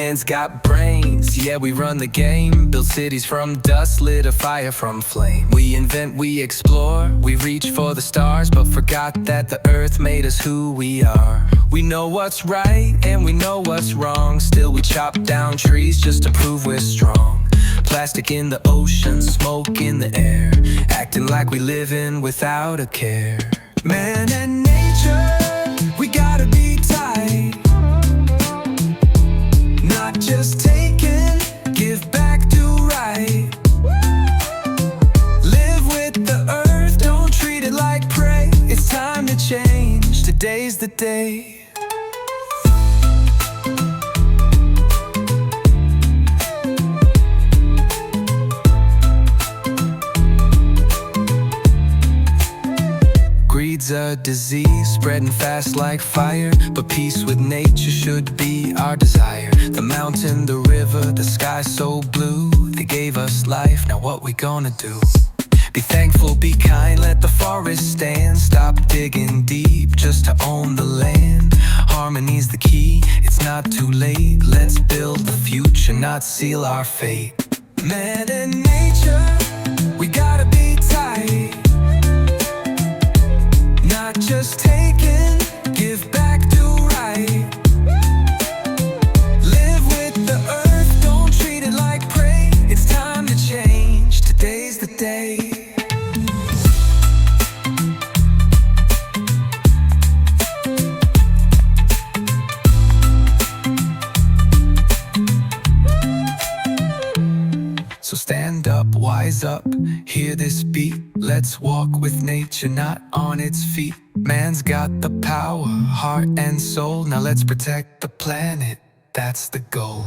Man's got brains, yeah, we run the game. Build cities from dust, lit a fire from flame. We invent, we explore, we reach for the stars, but forgot that the earth made us who we are. We know what's right and we know what's wrong. Still we chop down trees just to prove we're strong. Plastic in the ocean, smoke in the air, acting like we livin' without a care. Man and nature, we gotta be tight. Not just takin', give back, do right. Live with the earth, don't treat it like prey. It's time to change, today's the day. Greed's a disease, spreading fast like fire, but peace with nature should be our desire. The mountain, the river, the sky so blue, they gave us life, now what we gonna do? Be thankful, be kind, let the forest stand. Stop digging deep just to own the land. Harmony's the key, it's not too late. Let's build the future, not seal our fate. Man and nature, we gotta be tight. Not just taking, give back, do right. Live with the earth, don't treat it like prey. It's time to change, today's the day. So stand up, wise up, hear this beat. Let's walk with nature, not on its feet. Man's got the power, heart and soul. Now let's protect the planet, that's the goal.